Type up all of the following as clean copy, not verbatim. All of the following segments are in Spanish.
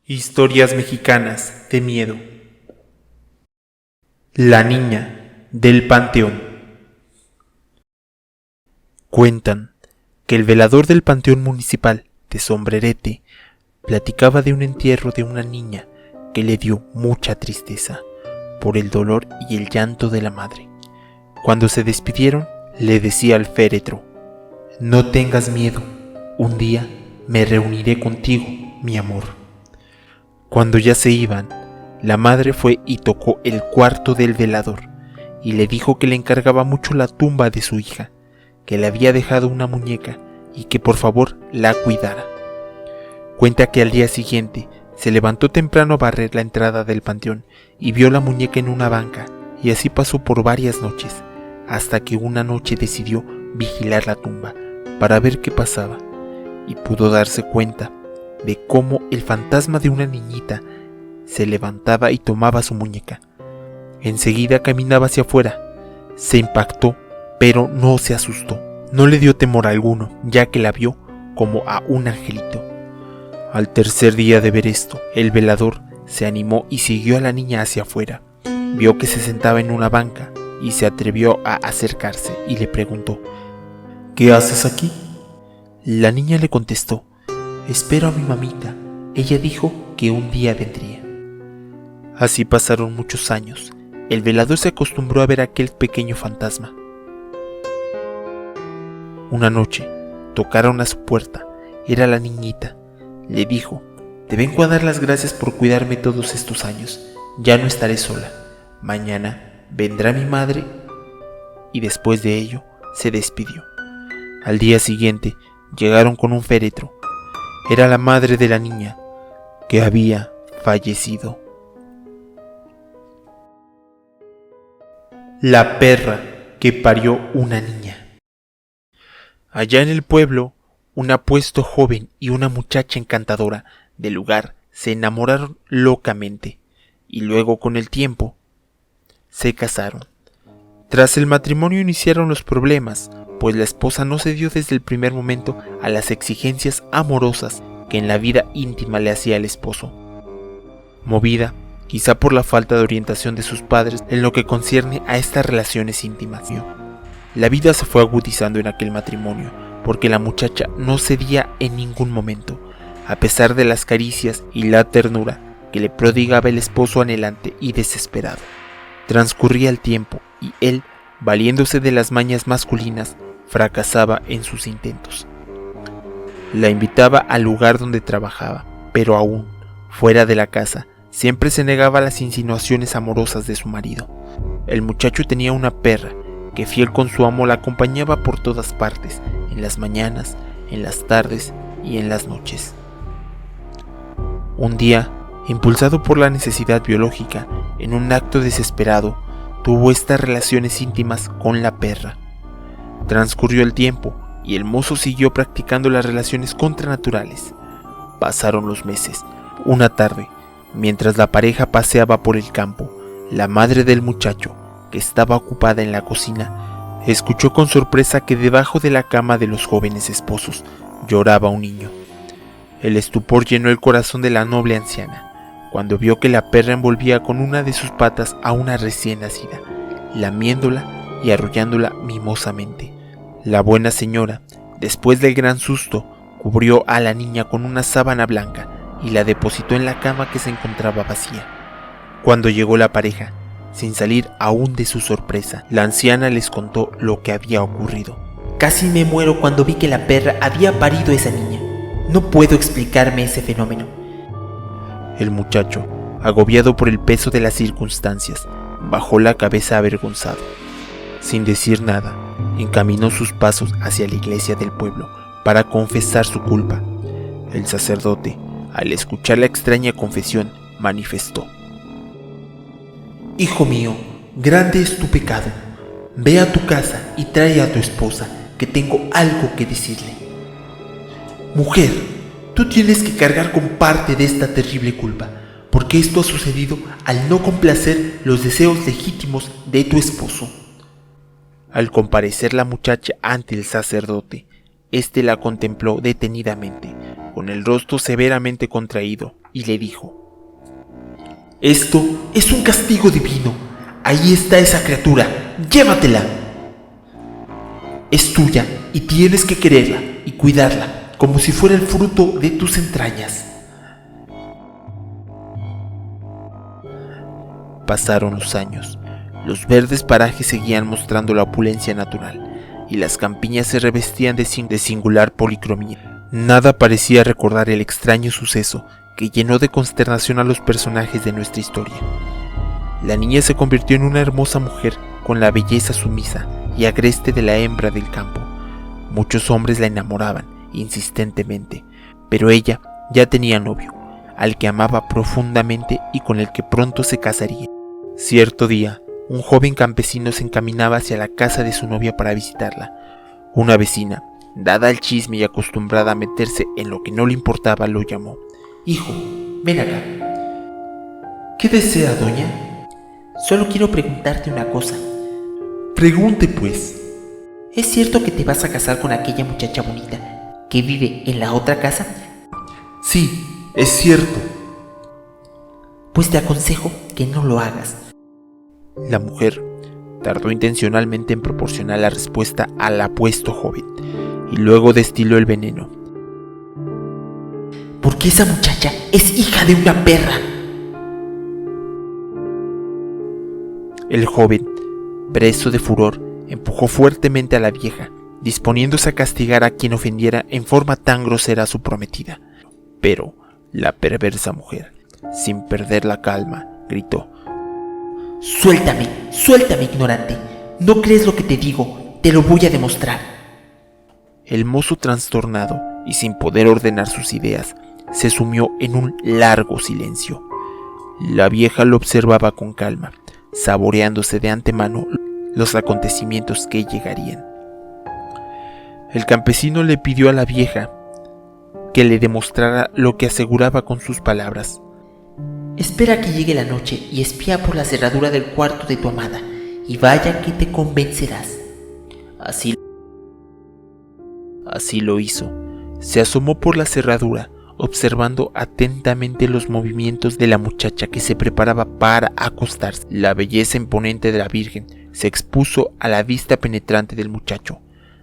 Historias mexicanas de miedo. La niña del panteón. Cuentan que el velador del panteón municipal de Sombrerete platicaba de un entierro de una niña que le dio mucha tristeza por el dolor y el llanto de la madre. Cuando se despidieron, le decía al féretro: «No tengas miedo, un día me reuniré contigo, mi amor». Cuando ya se iban, la madre fue y tocó el cuarto del velador y le dijo que le encargaba mucho la tumba de su hija, que le había dejado una muñeca y que por favor la cuidara. Cuenta que al día siguiente se levantó temprano a barrer la entrada del panteón y vio la muñeca en una banca, y así pasó por varias noches, hasta que una noche decidió vigilar la tumba para ver qué pasaba, y pudo darse cuenta de cómo el fantasma de una niñita se levantaba y tomaba su muñeca. Enseguida caminaba hacia afuera. Se impactó, pero no se asustó. No le dio temor alguno, ya que la vio como a un angelito. Al tercer día de ver esto, el velador se animó y siguió a la niña hacia afuera. Vio que se sentaba en una banca y se atrevió a acercarse y le preguntó: «¿Qué haces aquí?». La niña le contestó: «Espero a mi mamita. Ella dijo que un día vendría». Así pasaron muchos años. El velador se acostumbró a ver aquel pequeño fantasma. Una noche tocaron a su puerta. Era la niñita. Le dijo: «Te vengo a dar las gracias por cuidarme todos estos años. Ya no estaré sola. Mañana vendrá mi madre». Y después de ello se despidió. Al día siguiente llegaron con un féretro. Era la madre de la niña, que había fallecido. La perra que parió una niña. Allá en el pueblo, un apuesto joven y una muchacha encantadora del lugar se enamoraron locamente y luego, con el tiempo, se casaron. Tras el matrimonio iniciaron los problemas, pues la esposa no cedió desde el primer momento a las exigencias amorosas que en la vida íntima le hacía el esposo. Movida quizá por la falta de orientación de sus padres en lo que concierne a estas relaciones íntimas, la vida se fue agudizando en aquel matrimonio, porque la muchacha no cedía en ningún momento, a pesar de las caricias y la ternura que le prodigaba el esposo anhelante y desesperado. Transcurría el tiempo y él, valiéndose de las mañas masculinas, fracasaba en sus intentos. La invitaba al lugar donde trabajaba, pero aún, fuera de la casa, siempre se negaba a las insinuaciones amorosas de su marido. El muchacho tenía una perra que, fiel con su amo, la acompañaba por todas partes, en las mañanas, en las tardes y en las noches. Un día, impulsado por la necesidad biológica, en un acto desesperado, tuvo estas relaciones íntimas con la perra. Transcurrió el tiempo y el mozo siguió practicando las relaciones contranaturales. Pasaron los meses. Una tarde, mientras la pareja paseaba por el campo, la madre del muchacho, que estaba ocupada en la cocina, escuchó con sorpresa que debajo de la cama de los jóvenes esposos lloraba un niño. El estupor llenó el corazón de la noble anciana cuando vio que la perra envolvía con una de sus patas a una recién nacida, lamiéndola y arrullándola mimosamente. La buena señora, después del gran susto, cubrió a la niña con una sábana blanca y la depositó en la cama que se encontraba vacía. Cuando llegó la pareja, sin salir aún de su sorpresa, la anciana les contó lo que había ocurrido. «Casi me muero cuando vi que la perra había parido a esa niña. No puedo explicarme ese fenómeno». El muchacho, agobiado por el peso de las circunstancias, bajó la cabeza avergonzado. Sin decir nada, encaminó sus pasos hacia la iglesia del pueblo para confesar su culpa. El sacerdote, al escuchar la extraña confesión, manifestó: «Hijo mío, grande es tu pecado. Ve a tu casa y trae a tu esposa, que tengo algo que decirle. Mujer, tú tienes que cargar con parte de esta terrible culpa, porque esto ha sucedido al no complacer los deseos legítimos de tu esposo». Al comparecer la muchacha ante el sacerdote, éste la contempló detenidamente, con el rostro severamente contraído, y le dijo: Esto es un castigo divino. Ahí está esa criatura. ¡Llévatela! Es tuya y tienes que quererla y cuidarla como si fuera el fruto de tus entrañas. Pasaron los años. Los verdes parajes seguían mostrando la opulencia natural, y las campiñas se revestían de singular policromía. Nada parecía recordar el extraño suceso que llenó de consternación a los personajes de nuestra historia. La niña se convirtió en una hermosa mujer con la belleza sumisa y agreste de la hembra del campo. Muchos hombres la enamoraban insistentemente, pero ella ya tenía novio, al que amaba profundamente y con el que pronto se casaría. Cierto día, un joven campesino se encaminaba hacia la casa de su novia para visitarla. Una vecina, dada al chisme y acostumbrada a meterse en lo que no le importaba, lo llamó. Hijo, ven acá. ¿Qué desea, doña? Solo quiero preguntarte una cosa. Pregunte, pues. ¿Es cierto que te vas a casar con aquella muchacha bonita que vive en la otra casa? Sí, es cierto. Pues te aconsejo que no lo hagas. La mujer tardó intencionalmente en proporcionar la respuesta al apuesto joven, y luego destiló el veneno. Porque esa muchacha es hija de una perra. El joven, preso de furor, empujó fuertemente a la vieja, disponiéndose a castigar a quien ofendiera en forma tan grosera a su prometida. Pero la perversa mujer, sin perder la calma, gritó: Suéltame, suéltame, ignorante. ¿No crees lo que te digo? Te lo voy a demostrar. El mozo, trastornado y sin poder ordenar sus ideas, se sumió en un largo silencio. La vieja lo observaba con calma, saboreándose de antemano los acontecimientos que llegarían. El campesino le pidió a la vieja que le demostrara lo que aseguraba con sus palabras. Espera que llegue la noche y espía por la cerradura del cuarto de tu amada, y vaya que te convencerás. Así lo hizo. Se asomó por la cerradura, observando atentamente los movimientos de la muchacha que se preparaba para acostarse. La belleza imponente de la Virgen se expuso a la vista penetrante del muchacho,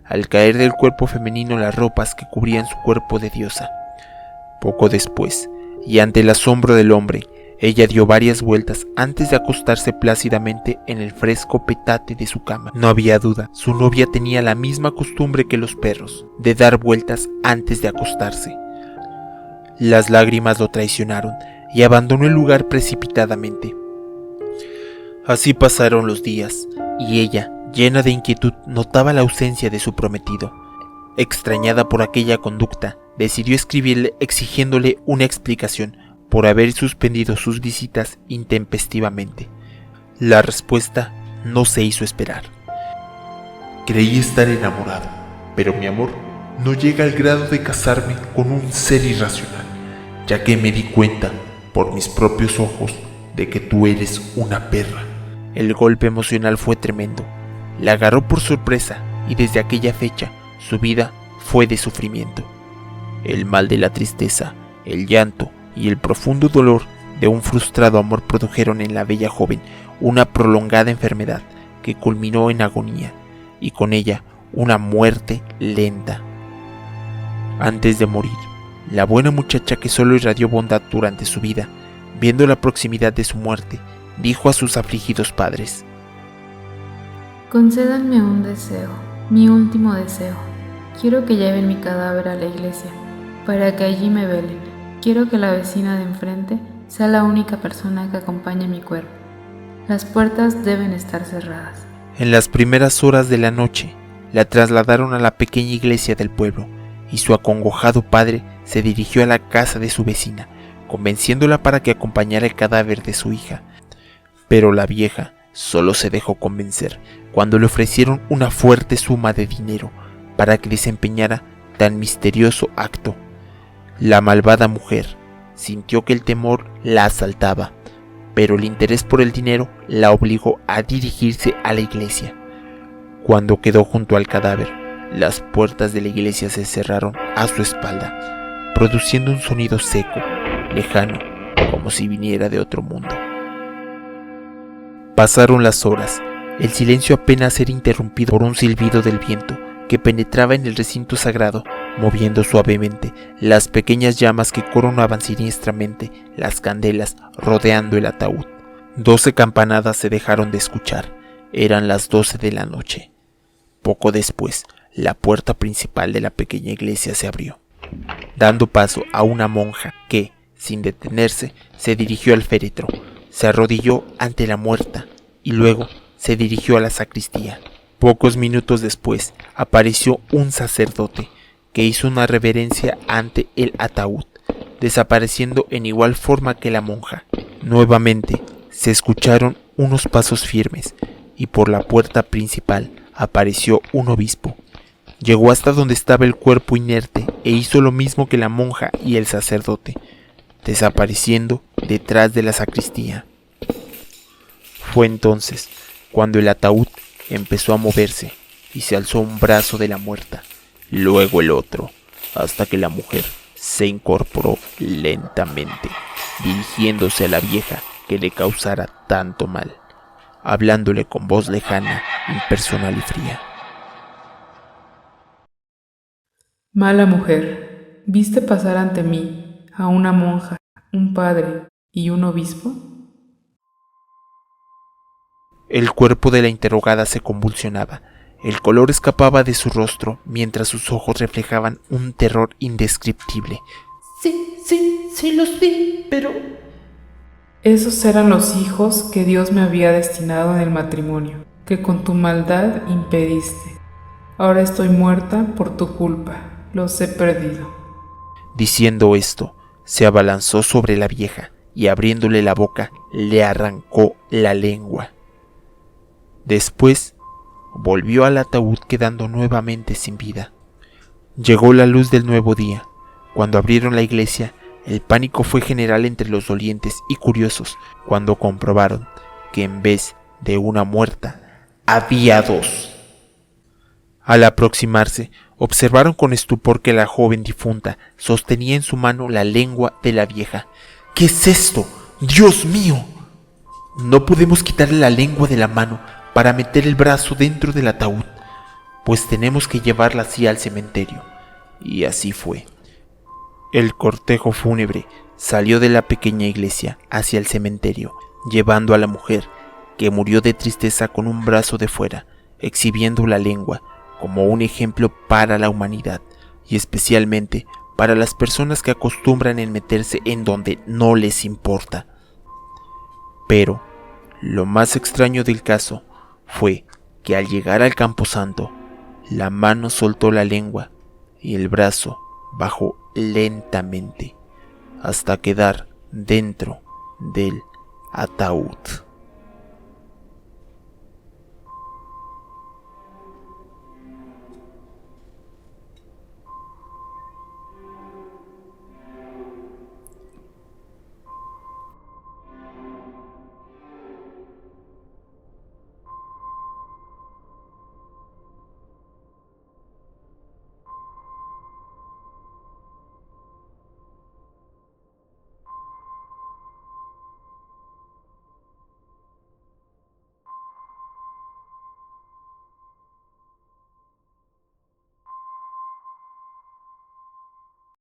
al caer del cuerpo femenino las ropas que cubrían su cuerpo de diosa. Poco después, y ante el asombro del hombre, ella dio varias vueltas antes de acostarse plácidamente en el fresco petate de su cama. No había duda, su novia tenía la misma costumbre que los perros, de dar vueltas antes de acostarse. Las lágrimas lo traicionaron y abandonó el lugar precipitadamente. Así pasaron los días, y ella, llena de inquietud, notaba la ausencia de su prometido. Extrañada por aquella conducta, decidió escribirle exigiéndole una explicación por haber suspendido sus visitas intempestivamente. La respuesta no se hizo esperar. Creí estar enamorado, pero mi amor no llega al grado de casarme con un ser irracional, ya que me di cuenta, por mis propios ojos, de que tú eres una perra. El golpe emocional fue tremendo. La agarró por sorpresa y desde aquella fecha su vida fue de sufrimiento. El mal de la tristeza, el llanto y el profundo dolor de un frustrado amor produjeron en la bella joven una prolongada enfermedad que culminó en agonía y con ella una muerte lenta. Antes de morir, la buena muchacha, que solo irradió bondad durante su vida, viendo la proximidad de su muerte, dijo a sus afligidos padres: Concédanme un deseo, mi último deseo. Quiero que lleven mi cadáver a la iglesia, para que allí me velen. Quiero que la vecina de enfrente sea la única persona que acompañe mi cuerpo. Las puertas deben estar cerradas. En las primeras horas de la noche, la trasladaron a la pequeña iglesia del pueblo, y su acongojado padre se dirigió a la casa de su vecina, convenciéndola para que acompañara el cadáver de su hija. Pero la vieja solo se dejó convencer cuando le ofrecieron una fuerte suma de dinero para que desempeñara tan misterioso acto. La malvada mujer sintió que el temor la asaltaba, pero el interés por el dinero la obligó a dirigirse a la iglesia. Cuando quedó junto al cadáver, las puertas de la iglesia se cerraron a su espalda, produciendo un sonido seco, lejano, como si viniera de otro mundo. Pasaron las horas. El silencio apenas era interrumpido por un silbido del viento que penetraba en el recinto sagrado, moviendo suavemente las pequeñas llamas que coronaban siniestramente las candelas rodeando el ataúd. 12 campanadas se dejaron de escuchar. Eran las 12 de la noche. Poco después, la puerta principal de la pequeña iglesia se abrió, dando paso a una monja que, sin detenerse, se dirigió al féretro, se arrodilló ante la muerta y luego se dirigió a la sacristía. Pocos minutos después apareció un sacerdote que hizo una reverencia ante el ataúd, desapareciendo en igual forma que la monja. Nuevamente se escucharon unos pasos firmes y por la puerta principal apareció un obispo. Llegó hasta donde estaba el cuerpo inerte e hizo lo mismo que la monja y el sacerdote, desapareciendo detrás de la sacristía. Fue entonces cuando el ataúd empezó a moverse y se alzó un brazo de la muerta, luego el otro, hasta que la mujer se incorporó lentamente, dirigiéndose a la vieja que le causara tanto mal, hablándole con voz lejana, impersonal y fría. Mala mujer, ¿viste pasar ante mí a una monja, un padre y un obispo? El cuerpo de la interrogada se convulsionaba. El color escapaba de su rostro mientras sus ojos reflejaban un terror indescriptible. Sí, los vi, pero... Esos eran los hijos que Dios me había destinado en el matrimonio, que con tu maldad impediste. Ahora estoy muerta por tu culpa, los he perdido. Diciendo esto, se abalanzó sobre la vieja y abriéndole la boca, le arrancó la lengua. Después, volvió al ataúd quedando nuevamente sin vida. Llegó la luz del nuevo día. Cuando abrieron la iglesia, el pánico fue general entre los dolientes y curiosos cuando comprobaron que en vez de una muerta, había 2. Al aproximarse, observaron con estupor que la joven difunta sostenía en su mano la lengua de la vieja. ¿Qué es esto? ¡Dios mío! No podemos quitarle la lengua de la mano para meter el brazo dentro del ataúd, pues tenemos que llevarla así al cementerio. Y así fue. El cortejo fúnebre salió de la pequeña iglesia hacia el cementerio, llevando a la mujer, que murió de tristeza con un brazo de fuera, exhibiendo la lengua como un ejemplo para la humanidad, y especialmente para las personas que acostumbran en meterse en donde no les importa. Pero lo más extraño del caso fue que al llegar al camposanto, la mano soltó la lengua y el brazo bajó lentamente hasta quedar dentro del ataúd.